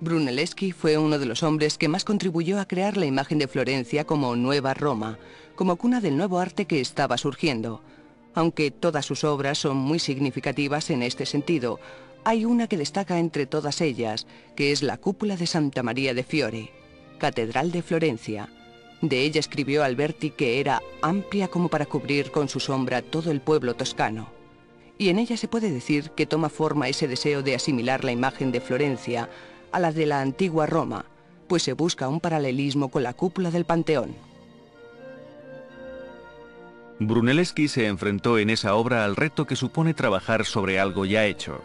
Brunelleschi fue uno de los hombres que más contribuyó a crear la imagen de Florencia como Nueva Roma, como cuna del nuevo arte que estaba surgiendo. Aunque todas sus obras son muy significativas en este sentido, hay una que destaca entre todas ellas, que es la cúpula de Santa María de Fiore, Catedral de Florencia. De ella escribió Alberti que era amplia como para cubrir con su sombra todo el pueblo toscano. Y en ella se puede decir que toma forma ese deseo de asimilar la imagen de Florencia a la de la antigua Roma, pues se busca un paralelismo con la cúpula del Panteón. Brunelleschi se enfrentó en esa obra al reto que supone trabajar sobre algo ya hecho.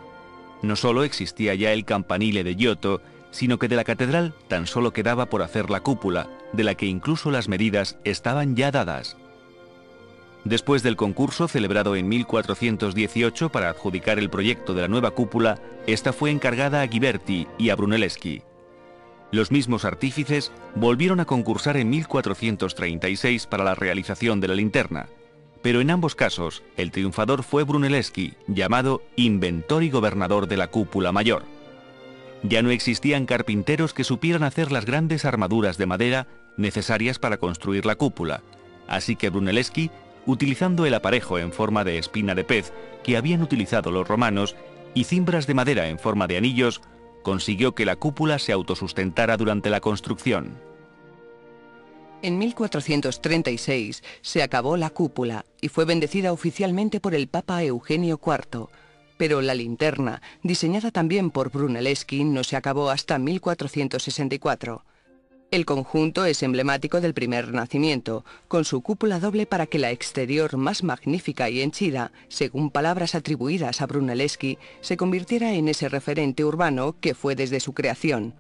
No solo existía ya el campanile de Giotto, sino que de la catedral tan solo quedaba por hacer la cúpula, de la que incluso las medidas estaban ya dadas. Después del concurso celebrado en 1418 para adjudicar el proyecto de la nueva cúpula, esta fue encargada a Ghiberti y a Brunelleschi. Los mismos artífices volvieron a concursar en 1436 para la realización de la linterna, pero en ambos casos el triunfador fue Brunelleschi, llamado inventor y gobernador de la cúpula mayor. Ya no existían carpinteros que supieran hacer las grandes armaduras de madera necesarias para construir la cúpula, así que Brunelleschi, utilizando el aparejo en forma de espina de pez que habían utilizado los romanos y cimbras de madera en forma de anillos, consiguió que la cúpula se autosustentara durante la construcción. En 1436 se acabó la cúpula y fue bendecida oficialmente por el Papa Eugenio IV, pero la linterna, diseñada también por Brunelleschi, no se acabó hasta 1464. El conjunto es emblemático del primer Renacimiento, con su cúpula doble para que la exterior más magnífica y henchida, según palabras atribuidas a Brunelleschi, se convirtiera en ese referente urbano que fue desde su creación.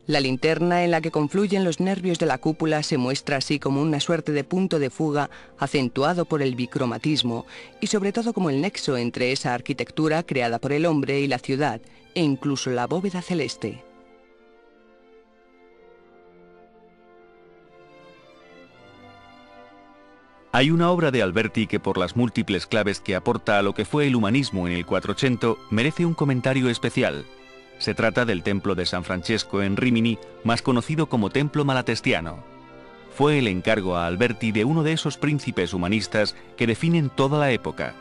La linterna en la que confluyen los nervios de la cúpula se muestra así como una suerte de punto de fuga acentuado por el bicromatismo y sobre todo como el nexo entre esa arquitectura creada por el hombre y la ciudad, e incluso la bóveda celeste. Hay una obra de Alberti que por las múltiples claves que aporta a lo que fue el humanismo en el 400 merece un comentario especial. Se trata del templo de San Francesco en Rímini, más conocido como Templo Malatestiano. Fue el encargo a Alberti de uno de esos príncipes humanistas que definen toda la época.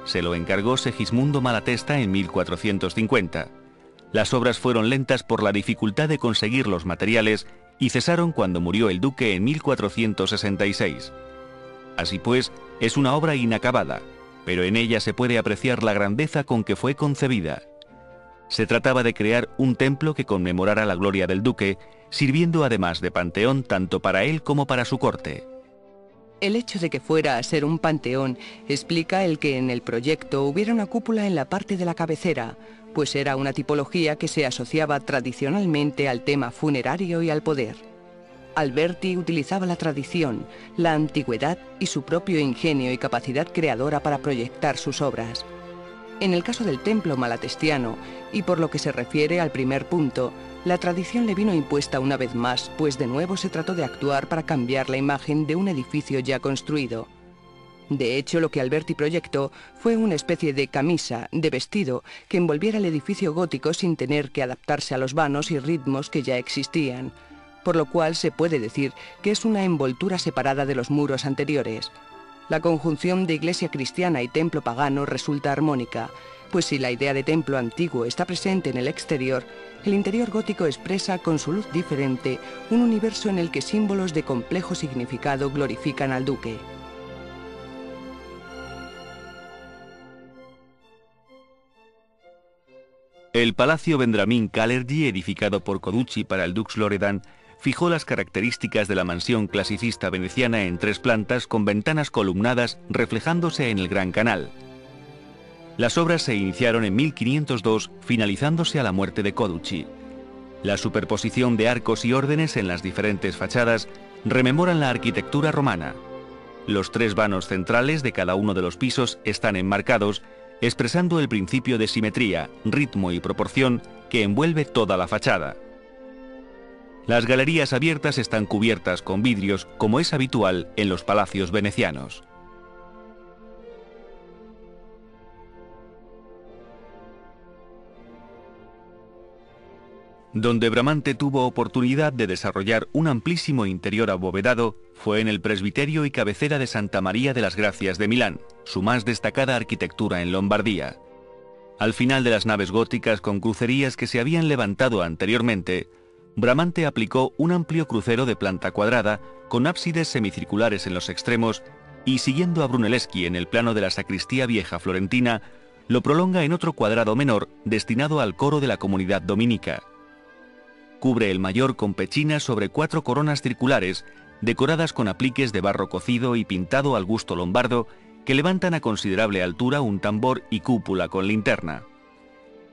Se lo encargó Segismundo Malatesta en 1450. Las obras fueron lentas por la dificultad de conseguir los materiales y cesaron cuando murió el duque en 1466. Así pues, es una obra inacabada, pero en ella se puede apreciar la grandeza con que fue concebida. Se trataba de crear un templo que conmemorara la gloria del duque, sirviendo además de panteón tanto para él como para su corte. El hecho de que fuera a ser un panteón explica el que en el proyecto hubiera una cúpula en la parte de la cabecera, pues era una tipología que se asociaba tradicionalmente al tema funerario y al poder. Alberti utilizaba la tradición, la antigüedad y su propio ingenio y capacidad creadora para proyectar sus obras. En el caso del templo malatestiano, y por lo que se refiere al primer punto, la tradición le vino impuesta una vez más, pues de nuevo se trató de actuar para cambiar la imagen de un edificio ya construido. De hecho, lo que Alberti proyectó fue una especie de camisa, de vestido, que envolviera el edificio gótico sin tener que adaptarse a los vanos y ritmos que ya existían, por lo cual se puede decir que es una envoltura separada de los muros anteriores. La conjunción de iglesia cristiana y templo pagano resulta armónica, pues si la idea de templo antiguo está presente en el exterior, el interior gótico expresa con su luz diferente un universo en el que símbolos de complejo significado glorifican al duque. El Palacio Vendramin Calergi, edificado por Coducci para el Dux Loredan, fijó las características de la mansión clasicista veneciana en 3 plantas con ventanas columnadas reflejándose en el Gran Canal. Las obras se iniciaron en 1502, finalizándose a la muerte de Coducci. La superposición de arcos y órdenes en las diferentes fachadas rememoran la arquitectura romana. Los 3 vanos centrales de cada uno de los pisos están enmarcados, expresando el principio de simetría, ritmo y proporción que envuelve toda la fachada. Las galerías abiertas están cubiertas con vidrios, como es habitual en los palacios venecianos. Donde Bramante tuvo oportunidad de desarrollar un amplísimo interior abovedado fue en el presbiterio y cabecera de Santa María de las Gracias de Milán, su más destacada arquitectura en Lombardía. Al final de las naves góticas con crucerías que se habían levantado anteriormente, Bramante aplicó un amplio crucero de planta cuadrada con ábsides semicirculares en los extremos y, siguiendo a Brunelleschi en el plano de la sacristía vieja florentina, lo prolonga en otro cuadrado menor destinado al coro de la comunidad dominica. Cubre el mayor con pechinas sobre 4 coronas circulares, decoradas con apliques de barro cocido y pintado al gusto lombardo, que levantan a considerable altura un tambor y cúpula con linterna.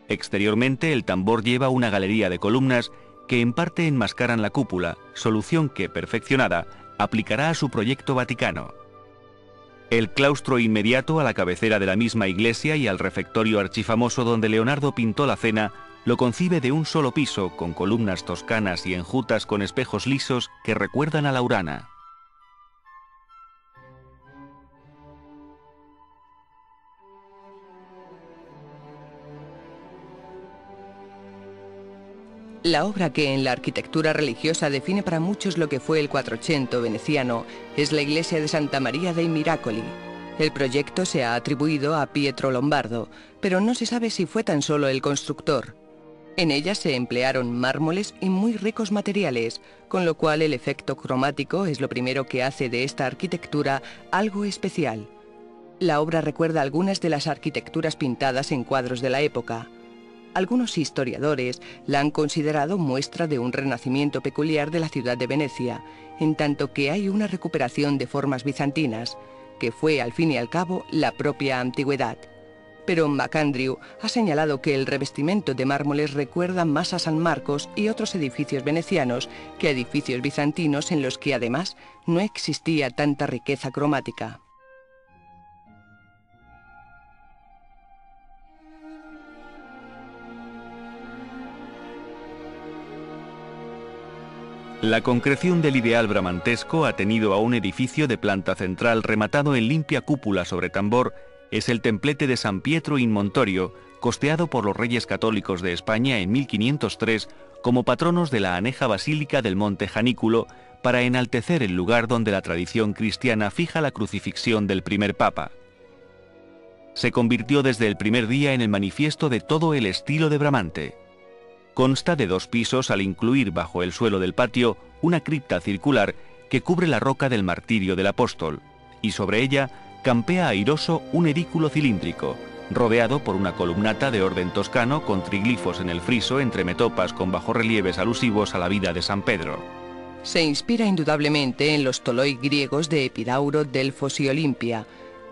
Exteriormente, el tambor lleva una galería de columnas que en parte enmascaran la cúpula, solución que, perfeccionada, aplicará a su proyecto vaticano. El claustro inmediato a la cabecera de la misma iglesia y al refectorio archifamoso donde Leonardo pintó la Cena lo concibe de un solo piso, con columnas toscanas y enjutas con espejos lisos que recuerdan a la Urana. La obra que en la arquitectura religiosa define para muchos lo que fue el Quattrocento veneciano es la iglesia de Santa María dei Miracoli. El proyecto se ha atribuido a Pietro Lombardo, pero no se sabe si fue tan solo el constructor. En ella se emplearon mármoles y muy ricos materiales, con lo cual el efecto cromático es lo primero que hace de esta arquitectura algo especial. La obra recuerda algunas de las arquitecturas pintadas en cuadros de la época. Algunos historiadores la han considerado muestra de un renacimiento peculiar de la ciudad de Venecia, en tanto que hay una recuperación de formas bizantinas, que fue al fin y al cabo la propia antigüedad. Pero MacAndrew ha señalado que el revestimiento de mármoles recuerda más a San Marcos y otros edificios venecianos que a edificios bizantinos en los que además no existía tanta riqueza cromática. La concreción del ideal bramantesco, atenido a un edificio de planta central rematado en limpia cúpula sobre tambor, es el templete de San Pietro in Montorio, costeado por los reyes católicos de España en 1503 como patronos de la aneja basílica del Monte Janículo, para enaltecer el lugar donde la tradición cristiana fija la crucifixión del primer papa. Se convirtió desde el primer día en el manifiesto de todo el estilo de Bramante. Consta de 2 pisos al incluir bajo el suelo del patio una cripta circular que cubre la roca del martirio del apóstol, y sobre ella campea airoso un edículo cilíndrico, rodeado por una columnata de orden toscano con triglifos en el friso entre metopas con bajorrelieves alusivos a la vida de San Pedro. Se inspira indudablemente en los toloi griegos de Epidauro, Delfos y Olimpia,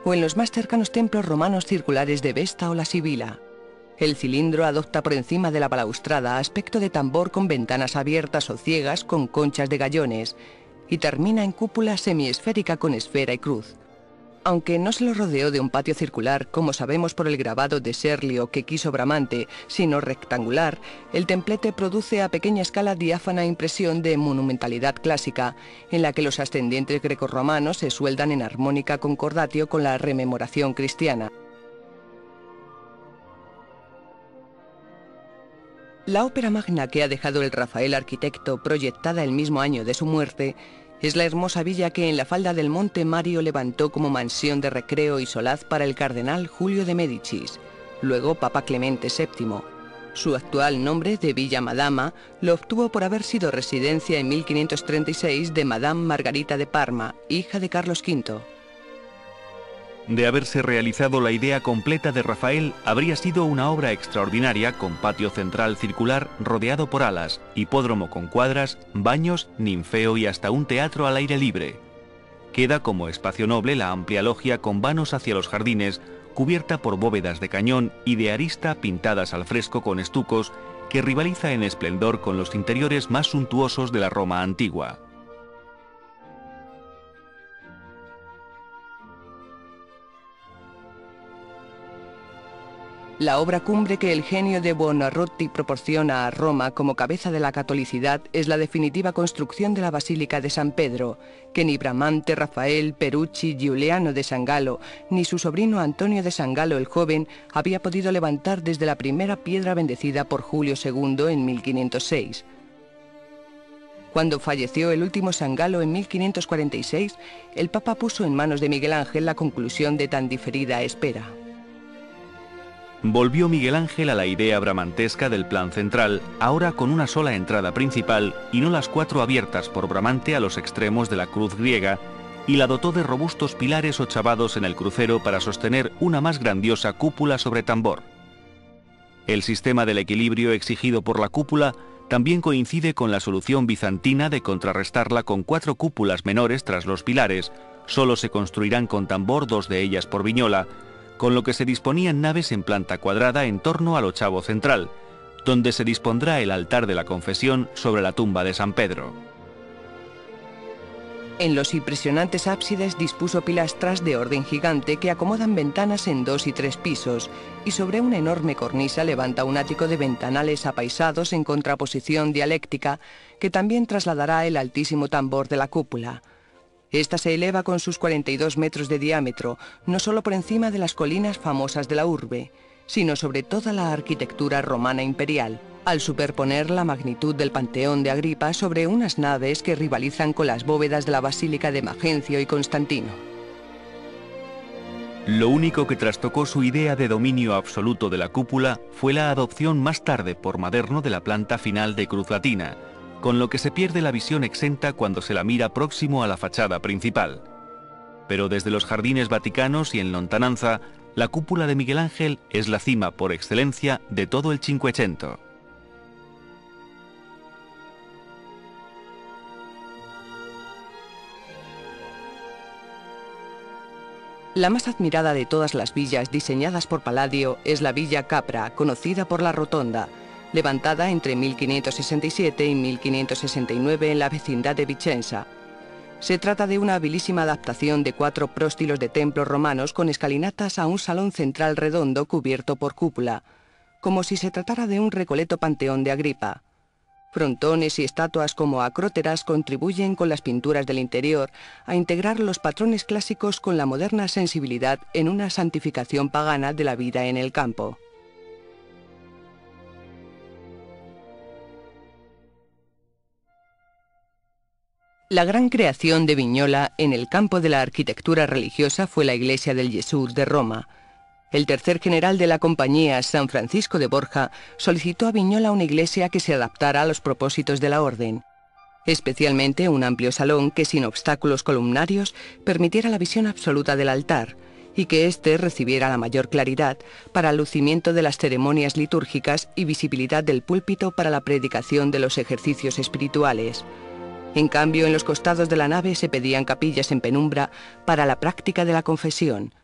o en los más cercanos templos romanos circulares de Vesta o la Sibila. El cilindro adopta por encima de la balaustrada aspecto de tambor con ventanas abiertas o ciegas con conchas de gallones y termina en cúpula semiesférica con esfera y cruz. Aunque no se lo rodeó de un patio circular, como sabemos por el grabado de Serlio que quiso Bramante, sino rectangular, el templete produce a pequeña escala diáfana impresión de monumentalidad clásica, en la que los ascendientes grecorromanos se sueldan en armónica concordatio con la rememoración cristiana. La ópera magna que ha dejado el Rafael arquitecto, proyectada el mismo año de su muerte, es la hermosa villa que en la falda del Monte Mario levantó como mansión de recreo y solaz para el cardenal Julio de Médicis, luego Papa Clemente VII. Su actual nombre de Villa Madama lo obtuvo por haber sido residencia en 1536 de Madame Margarita de Parma, hija de Carlos V. De haberse realizado la idea completa de Rafael, habría sido una obra extraordinaria con patio central circular rodeado por alas, hipódromo con cuadras, baños, ninfeo y hasta un teatro al aire libre. Queda como espacio noble la amplia logia con vanos hacia los jardines, cubierta por bóvedas de cañón y de arista pintadas al fresco con estucos, que rivaliza en esplendor con los interiores más suntuosos de la Roma antigua. La obra cumbre que el genio de Buonarroti proporciona a Roma como cabeza de la catolicidad es la definitiva construcción de la Basílica de San Pedro, que ni Bramante, Rafael, Perucci, Giuliano de San Gallo, ni su sobrino Antonio de San Gallo el Joven había podido levantar desde la primera piedra bendecida por Julio II en 1506. Cuando falleció el último San Gallo en 1546, el Papa puso en manos de Miguel Ángel la conclusión de tan diferida espera. Volvió Miguel Ángel a la idea bramantesca del plan central, ahora con una sola entrada principal y no las 4 abiertas por Bramante a los extremos de la cruz griega, y la dotó de robustos pilares ochavados en el crucero para sostener una más grandiosa cúpula sobre tambor. El sistema del equilibrio exigido por la cúpula también coincide con la solución bizantina de contrarrestarla con 4 cúpulas menores tras los pilares. Solo se construirán con tambor 2 de ellas por Vignola, con lo que se disponían naves en planta cuadrada en torno al ochavo central, donde se dispondrá el altar de la confesión sobre la tumba de San Pedro. En los impresionantes ábsides dispuso pilastras de orden gigante que acomodan ventanas en 2 y 3 pisos, y sobre una enorme cornisa levanta un ático de ventanales apaisados en contraposición dialéctica que también trasladará el altísimo tambor de la cúpula. Esta se eleva con sus 42 metros de diámetro, no solo por encima de las colinas famosas de la urbe, sino sobre toda la arquitectura romana imperial, al superponer la magnitud del Panteón de Agripa sobre unas naves que rivalizan con las bóvedas de la Basílica de Magencio y Constantino. Lo único que trastocó su idea de dominio absoluto de la cúpula fue la adopción más tarde por Maderno de la planta final de cruz latina, con lo que se pierde la visión exenta cuando se la mira próximo a la fachada principal. Pero desde los jardines vaticanos y en lontananza, la cúpula de Miguel Ángel es la cima por excelencia de todo el Cinquecento. La más admirada de todas las villas diseñadas por Palladio es la Villa Capra, conocida por la Rotonda, levantada entre 1567 y 1569 en la vecindad de Vicenza. Se trata de una habilísima adaptación de 4 próstilos de templos romanos con escalinatas a un salón central redondo cubierto por cúpula, como si se tratara de un recoleto panteón de Agripa. Frontones y estatuas como acróteras contribuyen con las pinturas del interior a integrar los patrones clásicos con la moderna sensibilidad en una santificación pagana de la vida en el campo. La gran creación de Vignola en el campo de la arquitectura religiosa fue la iglesia del Jesús de Roma. El tercer general de la compañía, San Francisco de Borja, solicitó a Vignola una iglesia que se adaptara a los propósitos de la orden, especialmente un amplio salón que sin obstáculos columnarios permitiera la visión absoluta del altar y que éste recibiera la mayor claridad para el lucimiento de las ceremonias litúrgicas y visibilidad del púlpito para la predicación de los ejercicios espirituales. En cambio, en los costados de la nave se pedían capillas en penumbra para la práctica de la confesión.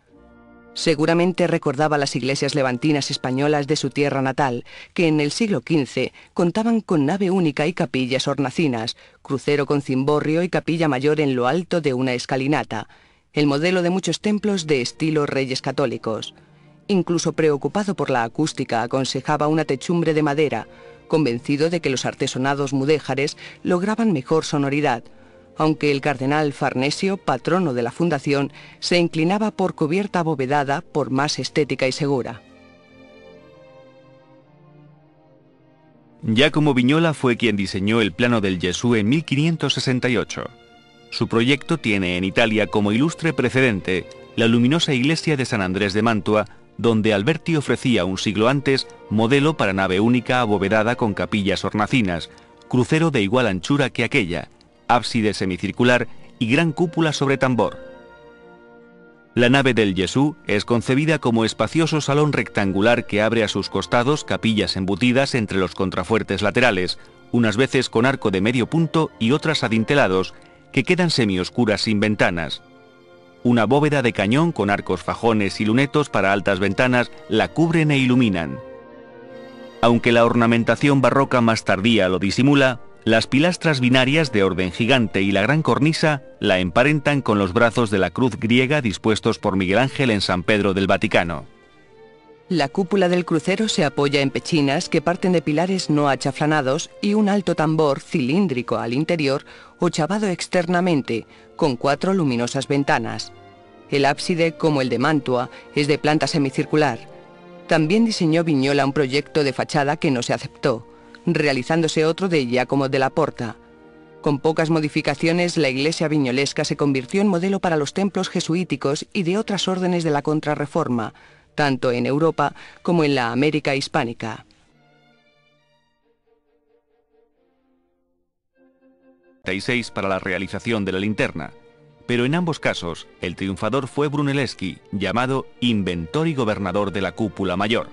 Seguramente recordaba las iglesias levantinas españolas de su tierra natal, que en el siglo XV contaban con nave única y capillas hornacinas, crucero con cimborrio y capilla mayor en lo alto de una escalinata, el modelo de muchos templos de estilo Reyes Católicos. Incluso preocupado por la acústica, aconsejaba una techumbre de madera, convencido de que los artesonados mudéjares lograban mejor sonoridad, aunque el cardenal Farnesio, patrono de la fundación, se inclinaba por cubierta abovedada por más estética y segura. Giacomo Vignola fue quien diseñó el plano del Gesù en 1568. Su proyecto tiene en Italia como ilustre precedente la luminosa iglesia de San Andrés de Mantua, donde Alberti ofrecía un siglo antes modelo para nave única abovedada con capillas hornacinas, crucero de igual anchura que aquella, ábside semicircular y gran cúpula sobre tambor. La nave del Gesù es concebida como espacioso salón rectangular que abre a sus costados capillas embutidas entre los contrafuertes laterales, unas veces con arco de medio punto y otras adintelados, que quedan semioscuras sin ventanas. Una bóveda de cañón con arcos fajones y lunetos para altas ventanas la cubren e iluminan. Aunque la ornamentación barroca más tardía lo disimula, las pilastras binarias de orden gigante y la gran cornisa la emparentan con los brazos de la cruz griega dispuestos por Miguel Ángel en San Pedro del Vaticano. La cúpula del crucero se apoya en pechinas que parten de pilares no achaflanados y un alto tambor cilíndrico al interior, ochavado externamente, con 4 luminosas ventanas. El ábside, como el de Mantua, es de planta semicircular. También diseñó Vignola un proyecto de fachada que no se aceptó, realizándose otro de Giacomo della Porta. Con pocas modificaciones, la iglesia viñolesca se convirtió en modelo para los templos jesuíticos y de otras órdenes de la Contrarreforma, tanto en Europa como en la América hispánica. Para la realización de la linterna, pero en ambos casos el triunfador fue Brunelleschi, llamado inventor y gobernador de la cúpula mayor.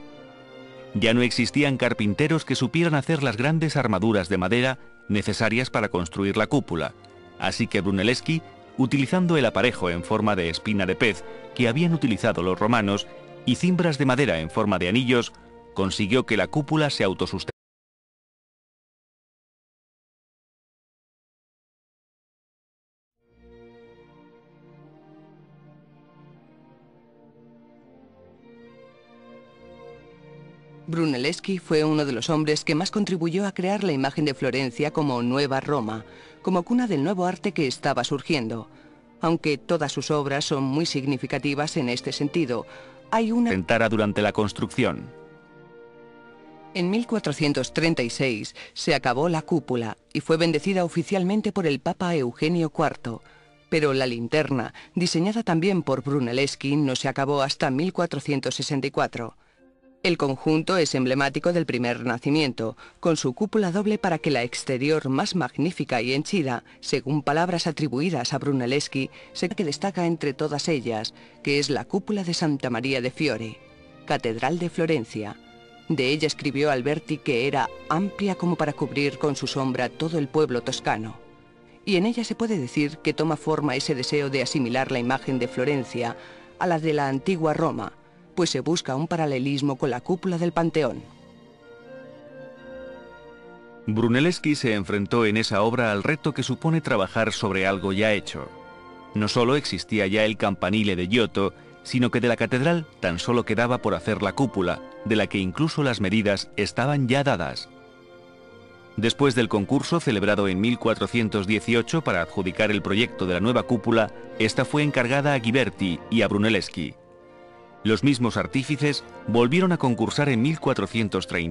Ya no existían carpinteros que supieran hacer las grandes armaduras de madera necesarias para construir la cúpula, así que Brunelleschi, utilizando el aparejo en forma de espina de pez que habían utilizado los romanos y cimbras de madera en forma de anillos, consiguió que la cúpula se autosustentara. Brunelleschi fue uno de los hombres que más contribuyó a crear la imagen de Florencia como Nueva Roma, como cuna del nuevo arte que estaba surgiendo. Aunque todas sus obras son muy significativas en este sentido, hay una durante la construcción. En 1436 se acabó la cúpula y fue bendecida oficialmente por el Papa Eugenio IV. Pero la linterna, diseñada también por Brunelleschi, no se acabó hasta 1464. El conjunto es emblemático del primer Renacimiento, con su cúpula doble para que la exterior más magnífica y henchida, según palabras atribuidas a Brunelleschi, se que destaca entre todas ellas, que es la cúpula de Santa María de Fiore, Catedral de Florencia. De ella escribió Alberti que era amplia como para cubrir con su sombra todo el pueblo toscano. Y en ella se puede decir que toma forma ese deseo de asimilar la imagen de Florencia a la de la antigua Roma, pues se busca un paralelismo con la cúpula del Panteón. Brunelleschi se enfrentó en esa obra al reto que supone trabajar sobre algo ya hecho. No solo existía ya el campanile de Giotto, sino que de la catedral tan solo quedaba por hacer la cúpula, de la que incluso las medidas estaban ya dadas. Después del concurso celebrado en 1418 para adjudicar el proyecto de la nueva cúpula, esta fue encargada a Ghiberti y a Brunelleschi. Los mismos artífices volvieron a concursar en 1430.